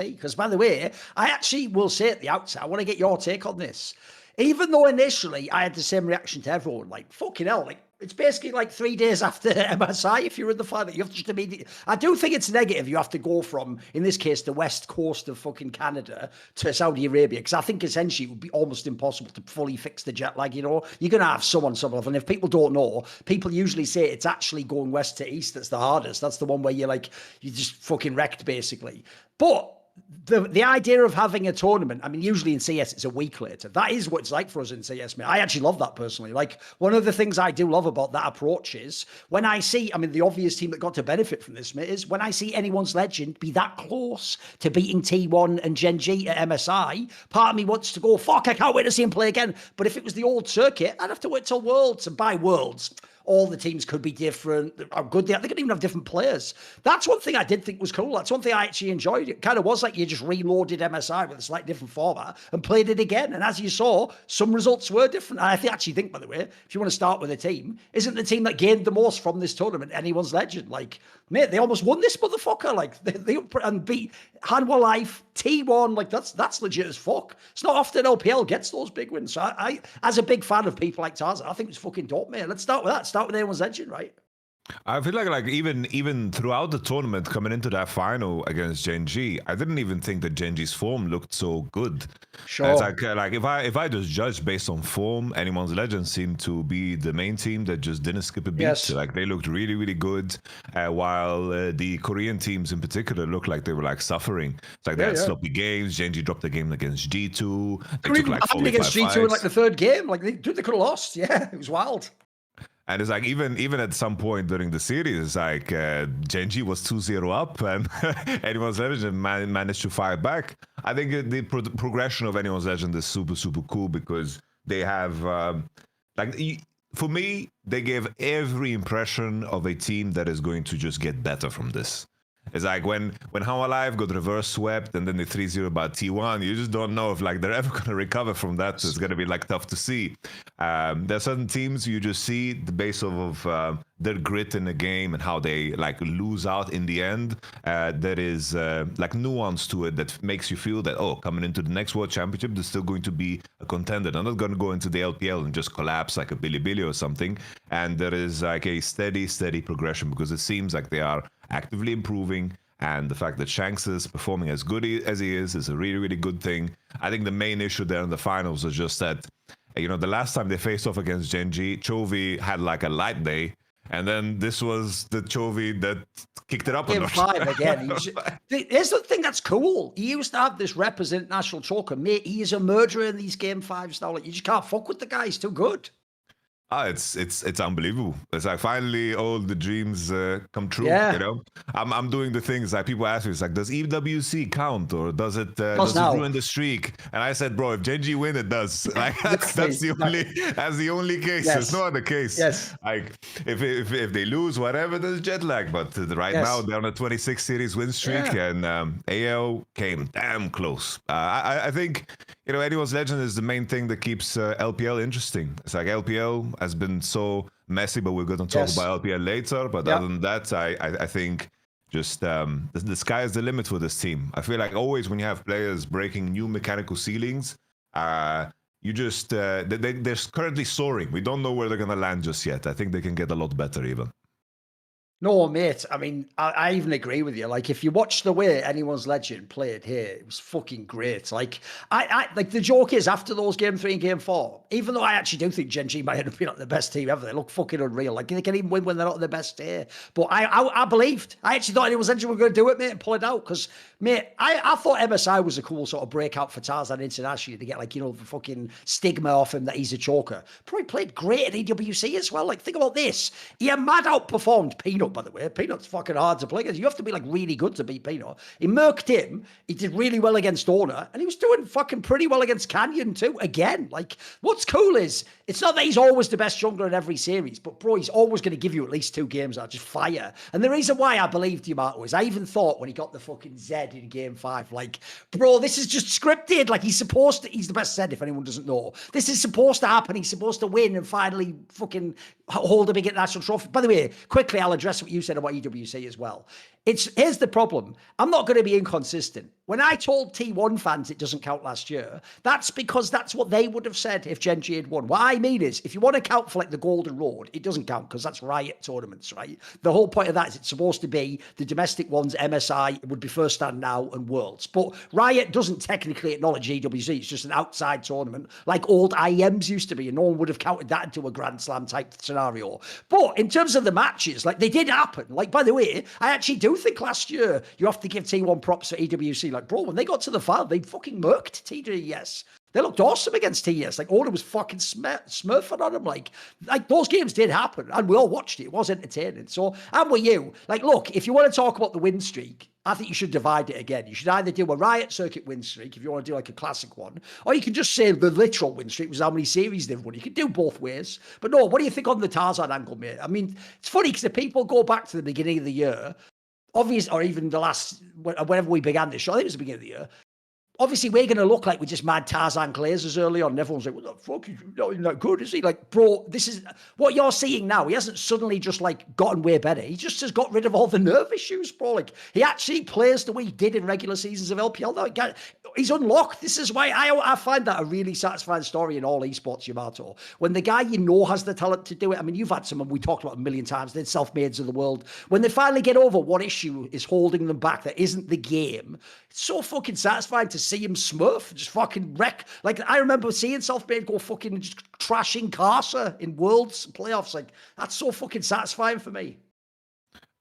Because, by the way, I actually will say at the outset, I want to get your take on this. Even though initially I had the same reaction to everyone, like, fucking hell, like, it's basically like 3 days after MSI, if you're in the final, you have to just immediately... I do think it's negative you have to go from, in this case, the west coast of fucking Canada to Saudi Arabia, because I think essentially it would be almost impossible to fully fix the jet lag, you know? You're going to have some of, and if people don't know, people usually say it's actually going west to east that's the hardest. That's the one where you just fucking wrecked, basically. But the idea of having a tournament, I mean, usually in CS, it's a week later. That is what it's like for us in CS, mate. I actually love that personally. Like, one of the things I do love about that approach is when I see, I mean, the obvious team that got to benefit from this, mate, is when I see anyone's legend be that close to beating T1 and Gen G at MSI, part of me wants to go, fuck, I can't wait to see him play again. But if it was the old circuit, I'd have to wait till Worlds. And by Worlds, all the teams could be different, how good they are. They could even have different players. That's one thing I did think was cool. That's one thing I actually enjoyed. It kind of was like you just reloaded MSI with a slightly different format and played it again. And as you saw, some results were different. And I actually think, by the way, if you want to start with a team, isn't the team that gained the most from this tournament anyone's legend? Like, mate, they almost won this motherfucker. Like, they and beat Hanwha Life, T1. Like, that's legit as fuck. It's not often LPL gets those big wins. So I as a big fan of people like Tarzan, I think it's fucking dope, mate. Let's start with that. Start with anyone's legend, right? I feel like even throughout the tournament, coming into that final against Gen G, I didn't even think that Gen G's form looked so good. Sure. It's like if I just judge based on form, anyone's legend seemed to be the main team that just didn't skip a beat. Yes. Like, they looked really, really good, while the Korean teams in particular looked like they were like suffering. It's like they had sloppy games. Gen G dropped the game against G2. They took like 45 against G2 in fights. like the third game. Like, they could have lost. Yeah, it was wild. And it's like even at some point during the series, it's like Gen G was 2-0 up, and anyone's legend managed to fight back. I think the progression of anyone's legend is super, super cool because they have for me, they gave every impression of a team that is going to just get better from this. It's like when Hanwha Life got reverse swept and then the 3-0 about T1, you just don't know if like they're ever going to recover from that. So it's going to be like tough to see. There are certain teams you just see the base of their grit in the game and how they like lose out in the end. There is like nuance to it that makes you feel that, oh, coming into the next World Championship, they're still going to be a contender. They're not going to go into the LPL and just collapse like a Bilibili or something. And there is like a steady progression because it seems like they are actively improving, and the fact that Shanks is performing as good as he is a really, really good thing. I think the main issue there in the finals is just that, you know, the last time they faced off against Gen G, Chovy had like a light day, and then this was the Chovy that kicked it up a notch. Game 5 again. Here's the thing that's cool. He used to have this rep as international choker. Mate, he is a murderer in these Game 5s now. Like, you just can't fuck with the guy. He's too good. It's unbelievable. It's like finally all the dreams come true. Yeah. You know, I'm doing the things like people ask me. It's like, does EWC count or does it ruin the streak? And I said, bro, if Gen G win, it does. Like that's the only case. Yes. There's no other case. Yes. Like if they lose, whatever, there's jet lag. But right now they're on a 26 series win streak, and AL came damn close. I think, you know, anyone's legend is the main thing that keeps LPL interesting. It's like LPL has been so messy, but we're going to talk about LPL later. But other than that, I think just the sky is the limit for this team. I feel like always when you have players breaking new mechanical ceilings, you just they're currently soaring. We don't know where they're going to land just yet. I think they can get a lot better even. No, mate. I mean, I even agree with you. Like, if you watch the way anyone's legend played here, it was fucking great. Like, I like the joke is after those Game 3 and Game 4, even though I actually do think Gen G might end up being like the best team ever, they look fucking unreal. Like, they can even win when they're not the best here. But I believed. I actually thought anyone's legend were going to do it, mate, and pull it out. Because, mate, I thought MSI was a cool sort of breakout for Tarzan internationally to get, like, you know, the fucking stigma off him that he's a choker. Probably played great at EWC as well. Like, think about this. He had mad outperformed Peanut, by the way. Peanut's fucking hard to play against. You have to be like really good to beat Peanut. He murked him. He did really well against Owner, and he was doing fucking pretty well against Canyon too. Again, like, what's cool is it's not that he's always the best jungler in every series, but bro, he's always going to give you at least 2 games that are just fire. And the reason why I believed you, Marco, is I even thought when he got the fucking Zed in Game 5, like, bro, this is just scripted. Like, he's the best Zed, if anyone doesn't know. This is supposed to happen. He's supposed to win and finally fucking hold a big international trophy. By the way, quickly, I'll address address what you said about EWC as well. Here's the problem. I'm not going to be inconsistent. When I told T1 fans it doesn't count last year, that's because that's what they would have said if Gen G had won. What I mean is, if you want to count for like the Golden Road, it doesn't count because that's Riot tournaments, right? The whole point of that is it's supposed to be the domestic ones, MSI would be First Stand Now and Worlds. But Riot doesn't technically acknowledge EWC. It's just an outside tournament like old IEMs used to be, and no one would have counted that into a Grand Slam type scenario. But in terms of the matches, like they did happen. Like, by the way, I actually do think last year you have to give T1 props for EWC. Like, bro, when they got to the final, they fucking murked TDS. They looked awesome against TS. Like, Order was fucking smurfing on them. Like those games did happen, and we all watched it. It was entertaining. So I'm with you. Like, look, if you want to talk about the win streak, I think you should divide it again. You should either do a Riot Circuit win streak if you want to do like a classic one, or you can just say the literal win streak was how many series they've won. You can do both ways. But no, what do you think on the Tarzan angle, mate? I mean, it's funny because if people go back to the beginning of the year, obviously, or even the last, whenever we began this show, I think it was the beginning of the year, obviously, we're going to look like we're just mad Tarzan Glazers early on. And everyone's like, what the fuck? He's not even that good, is he? Like, bro, this is what you're seeing now. He hasn't suddenly just like gotten way better. He just has got rid of all the nerve issues, bro. Like, he actually plays the way he did in regular seasons of LPL. Now, he's unlocked. This is why I find that a really satisfying story in all esports, Yamato. When the guy you know has the talent to do it. I mean, you've had some, and we talked about a million times, they're self-mades of the world. When they finally get over what issue is holding them back that isn't the game, it's so fucking satisfying to see him smurf, just fucking wreck. Like, I remember seeing Self-Made go fucking just trashing Carcer in Worlds playoffs. Like, that's so fucking satisfying for me.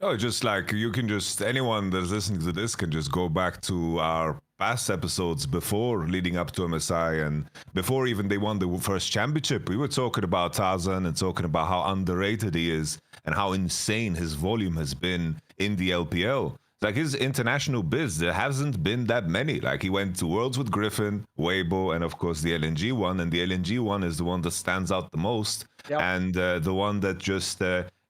Oh, just like you can just, anyone that's listening to this can just go back to our past episodes before leading up to MSI and before even they won the first championship. We were talking about Tarzan and talking about how underrated he is and how insane his volume has been in the LPL. Like his international bids, there hasn't been that many. Like he went to Worlds with Griffin, Weibo, and of course the LNG one. And the LNG one is the one that stands out the most. Yep. And the one that just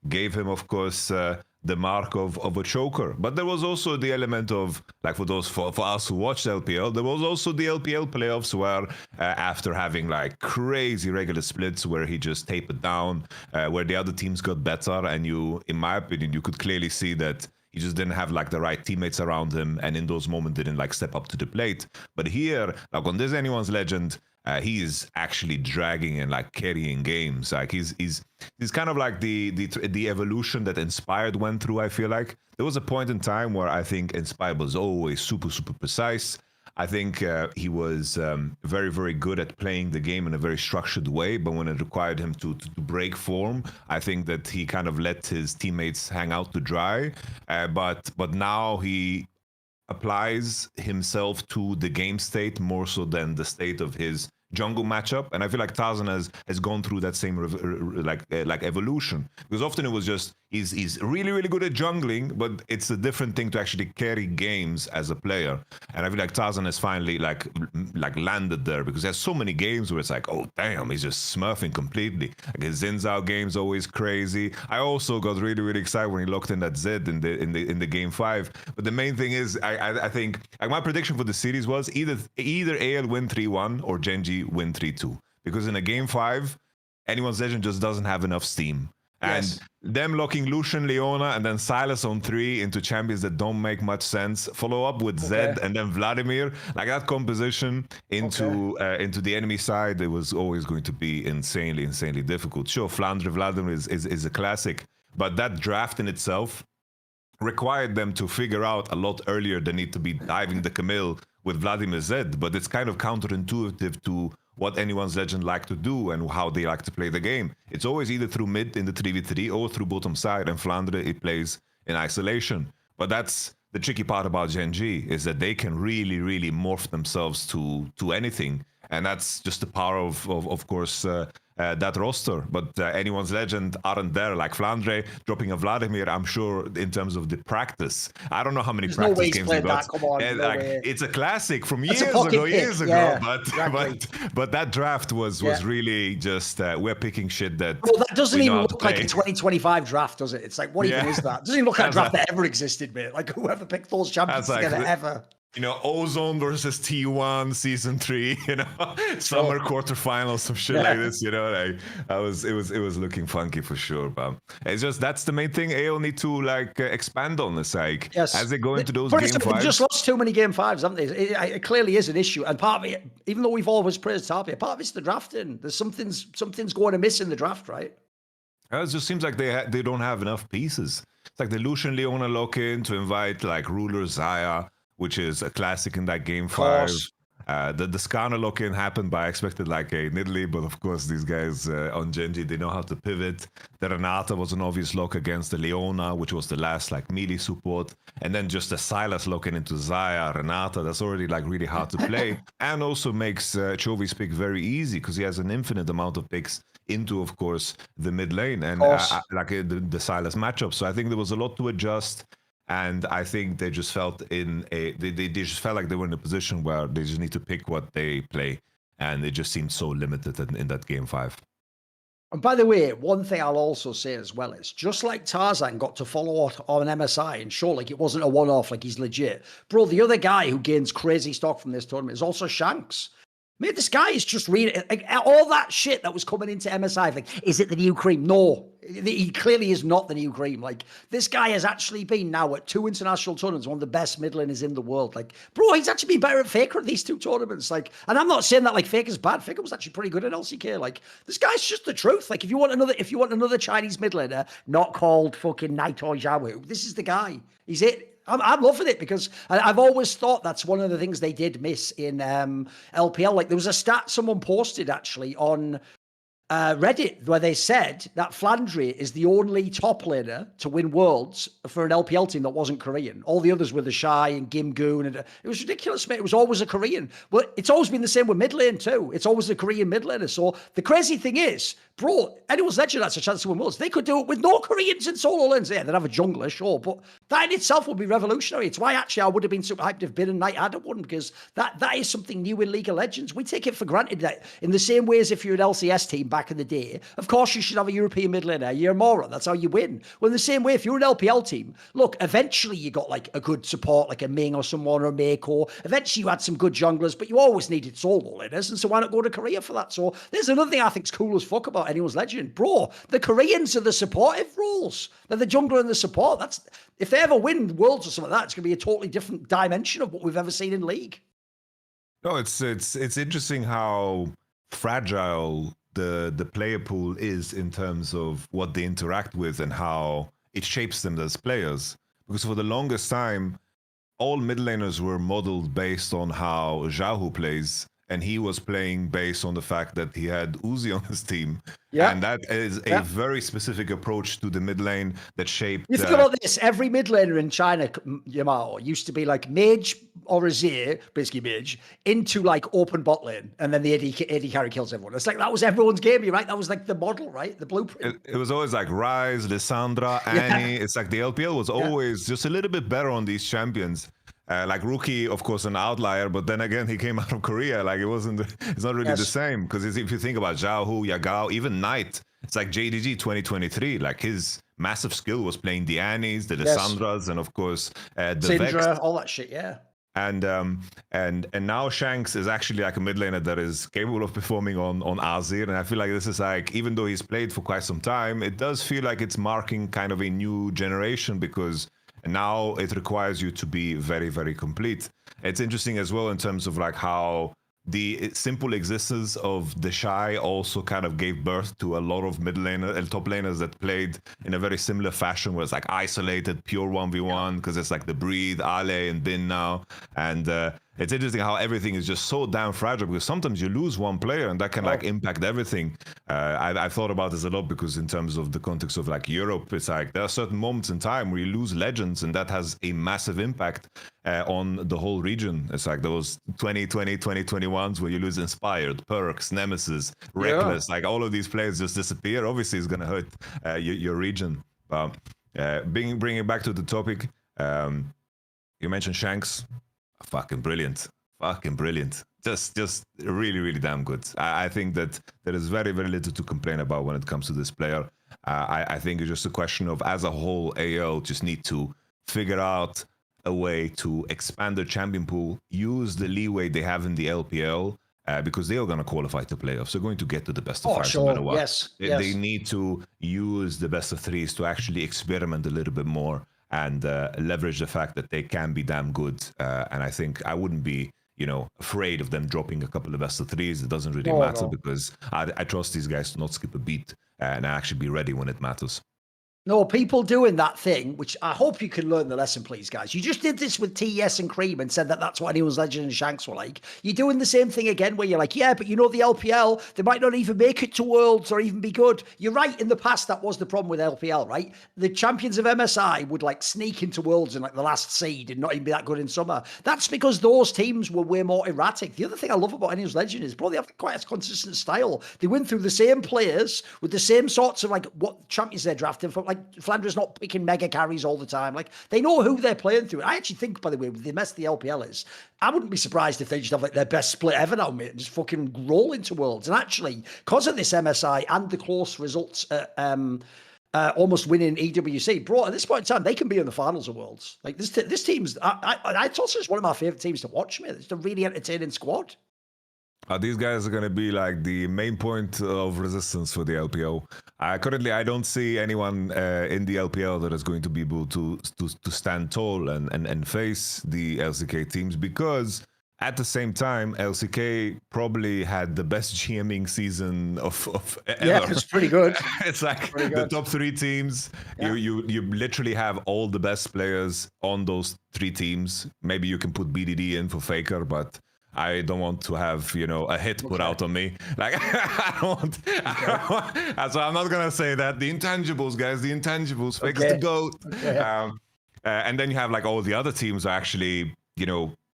gave him, of course, the mark of a choker. But there was also the element of, like for us who watched LPL, there was also the LPL playoffs where after having like crazy regular splits where he just tapered down, where the other teams got better. And you, in my opinion, you could clearly see that he just didn't have like the right teammates around him, and in those moments didn't like step up to the plate. But here, like on this Anyone's Legend, he is actually dragging and like carrying games. Like he's kind of like the evolution that Inspired went through. I feel like there was a point in time where I think Inspired was always super precise. I think he was very, very good at playing the game in a very structured way, but when it required him to break form, I think that he kind of let his teammates hang out to dry. But now he applies himself to the game state more so than the state of his jungle matchup, and I feel like Tarzan has gone through that same like evolution, because often it was just he's really good at jungling, but it's a different thing to actually carry games as a player. And I feel like Tarzan has finally like landed there, because there's so many games where it's like, oh damn, he's just smurfing completely. Like his Xin Zhao game's always crazy. I also got really excited when he locked in that Zed in the game 5. But the main thing is I think like my prediction for the series was either AL win 3-1 or Gen G win 3-2, because in a game 5 Anyone's Legend just doesn't have enough steam. And them locking Lucian, Leona, and then Silas on 3 into champions that don't make much sense. Follow up with Zed and then Vladimir. Like that composition into the enemy side, it was always going to be insanely difficult. Sure, Flandre Vladimir is a classic, but that draft in itself required them to figure out a lot earlier they need to be diving the Camille with Vladimir Zed. But it's kind of counterintuitive to what Anyone's Legend like to do and how they like to play the game. It's always either through mid in the 3v3 or through bottom side, and Flandre, it plays in isolation. But that's the tricky part about Gen G, is that they can really morph themselves to anything. And that's just the power of course, that roster. But Anyone's Legend aren't there. Like Flandre dropping a Vladimir, I'm sure in terms of the practice, I don't know how many practice games they got. Come on, it's a classic from years ago. Yeah, but exactly. but that draft was really just we're picking shit that. Well, that doesn't even look like a 2025 draft, does it? It's like, what even is that? It doesn't even look like a draft that ever existed, mate. Like whoever picked those champions together ever. Ozone versus T1 season 3, summer quarterfinals, some shit like this, like it was looking funky for sure. But it's just that's the main thing AO need to expand on. It's like as they go into those game they've fives. just lost too many game fives, haven't they? It clearly is an issue, and part of it, even though we've always praised Tapia, part of it's the drafting. There's something's going amiss in the draft, right? It just seems like they don't have enough pieces. It's like the Lucian Leona lock-in to invite like Ruler Zaya, which is a classic in that game 5. The Skarner lock-in happened, but I expected like a Nidalee, but of course these guys on Genji, they know how to pivot. The Renata was an obvious lock against the Leona, which was the last like melee support. And then just the Sylas lock-in into Zaya, Renata, that's already like really hard to play. And also makes Chovy's pick very easy because he has an infinite amount of picks into, of course, the mid lane and the Sylas matchup. So I think there was a lot to adjust. And I think they just felt they just felt like they were in a position where they just need to pick what they play, and it just seemed so limited in that game 5. And by the way, one thing I'll also say as well is just like Tarzan got to follow on MSI and show like it wasn't a one-off, like he's legit. Bro, the other guy who gains crazy stock from this tournament is also Shanks. Mate, this guy is just reading like, all that shit that was coming into MSI. Like, is it the new cream? No, he clearly is not the new cream. Like, this guy has actually been now at 2 international tournaments, one of the best mid laners in the world. Like, bro, he's actually been better at Faker at these 2 tournaments. Like, and I'm not saying that like Faker's bad. Faker was actually pretty good at LCK. Like, this guy's just the truth. Like, if you want another Chinese mid laner, not called fucking Naito Xiaowu, this is the guy. He's it. I'm loving it because I've always thought that's one of the things they did miss in LPL. Like there was a stat someone posted actually on Reddit where they said that Flandre is the only top laner to win Worlds for an LPL team that wasn't Korean. All the others were the Shy and Gimgoon, and it was ridiculous, mate. It was always a Korean. But it's always been the same with mid lane too. It's always a Korean mid laner. So the crazy thing is, bro, anyone's legend that's a chance to win Worlds. They could do it with no Koreans in solo lanes. Yeah, they'd have a jungler, sure, but that in itself would be revolutionary. It's why actually I would have been super hyped if Bin and Knight had one, because that is something new in League of Legends. We take it for granted that in the same way as if you're an LCS team back in the day, of course you should have a European mid laner, you're Mora, that's how you win. Well, in the same way, if you're an LPL team, look, eventually you got like a good support, like a Ming or someone or a Mako. Eventually you had some good junglers, but you always needed solo laners, and so why not go to Korea for that? So there's another thing I think's cool as fuck about anyone's legend. Bro, the Koreans are the supportive roles. They're the jungler and the support. That's if they ever win Worlds or something like that, it's going to be a totally different dimension of what we've ever seen in League. No, it's interesting how fragile the player pool is in terms of what they interact with and how it shapes them as players. Because for the longest time, all mid laners were modeled based on how Xiaohu plays, and he was playing based on the fact that he had Uzi on his team. Yeah. And that is a very specific approach to the mid lane that shaped... You think about this, every mid laner in China, Yamato, used to be like mage or Azir, basically mage, into like open bot lane, and then the AD carry kills everyone. It's like, that was everyone's game, right? That was like the model, right? The blueprint. It was always like Ryze, Lissandra, Annie. It's like the LPL was always just a little bit better on these champions. Like Rookie, of course, an outlier, but then again, he came out of Korea. Like it's not really the same. Because if you think about Xiaohu, Yagao, even Knight, it's like JDG 2023. Like his massive skill was playing the Annies, the Lissandras, and of course the Syndra, Vex. all that shit, yeah. And now Shanks is actually like a mid laner that is capable of performing on Azir. And I feel like this is like, even though he's played for quite some time, it does feel like it's marking kind of a new generation, because now it requires you to be very, very complete. It's interesting as well in terms of like how the simple existence of the Shy also kind of gave birth to a lot of mid laner and top laners that played in a very similar fashion, where it's like isolated, pure 1v1, because it's like the Breed, Ale, and Bin now. And it's interesting how everything is just so damn fragile, because sometimes you lose one player and that can like impact everything. I've thought about this a lot, because in terms of the context of like Europe, it's like there are certain moments in time where you lose legends, and that has a massive impact on the whole region. It's like those 2020, 2021s where you lose Inspired, Perks, Nemesis, Reckless, like all of these players just disappear. Obviously, it's going to hurt your region. Bringing it back to the topic, you mentioned Shanks. Fucking brilliant. Just really, really damn good. I think that there is very, very little to complain about when it comes to this player. I think it's just a question of, as a whole, AL just need to figure out a way to expand their champion pool, use the leeway they have in the LPL, because they are going to qualify to playoffs. They're going to get to the best of five no matter what. Yes, They need to use the best of threes to actually experiment a little bit more and leverage the fact that they can be damn good. And I think I wouldn't be, afraid of them dropping a couple of best of threes. It doesn't really matter because I trust these guys to not skip a beat and actually be ready when it matters. No, people doing that thing, which I hope you can learn the lesson, please, guys. You just did this with TES and Cream and said that that's what Anyone's Legend and Shanks were like. You're doing the same thing again where you're like, yeah, but the LPL, they might not even make it to Worlds or even be good. You're right. In the past, that was the problem with LPL, right? The champions of MSI would sneak into Worlds in the last seed and not even be that good in summer. That's because those teams were way more erratic. The other thing I love about Anyone's Legend is, bro, they have quite a consistent style. They win through the same players with the same sorts of what champions they're drafting from. Flandra's not picking mega carries all the time. They know who they're playing through. I actually think, by the way, with the mess the LPL is, I wouldn't be surprised if they just have their best split ever now, mate, and just fucking roll into Worlds. And actually, because of this MSI and the close results almost winning EWC, bro, at this point in time, they can be in the finals of Worlds. This team's, Tosh is one of my favourite teams to watch, mate. It's a really entertaining squad. These guys are going to be the main point of resistance for the LPL. Currently, I don't see anyone in the LPL that is going to be able to stand tall and face the LCK teams, because at the same time, LCK probably had the best GMing season of ever. Yeah, it's pretty good. It's the top three teams. Yeah. You literally have all the best players on those three teams. Maybe you can put BDD in for Faker, but I don't want to have, a hit put out on me. I don't want. So I'm not gonna say that. The intangibles, guys. The intangibles. Fake's the GOAT. Okay. And then you have all the other teams are actually,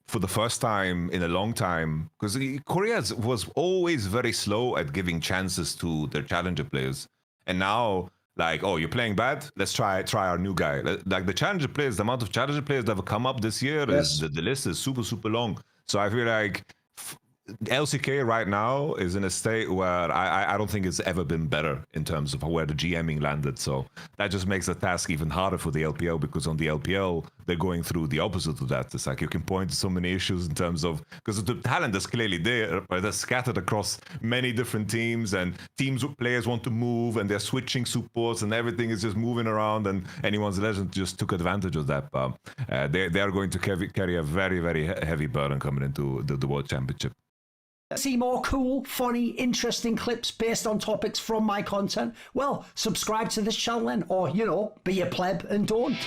for the first time in a long time, because Korea was always very slow at giving chances to their challenger players, and now. You're playing bad? Let's try our new guy. The challenger players, the amount of challenger players that have come up this year, is the list is super, super long. So I feel like LCK right now is in a state where I don't think it's ever been better in terms of where the GMing landed. So that just makes the task even harder for the LPL, because on the LPL, they're going through the opposite of that. It's you can point to so many issues in terms of, because the talent is clearly there, but they're scattered across many different teams, and teams with players want to move and they're switching supports and everything is just moving around, and Anyone's Legend just took advantage of that. They are going to carry a very, very heavy burden coming into the World Championship. See more cool, funny, interesting clips based on topics from my content? Well, subscribe to this channel then, or, be a pleb and don't.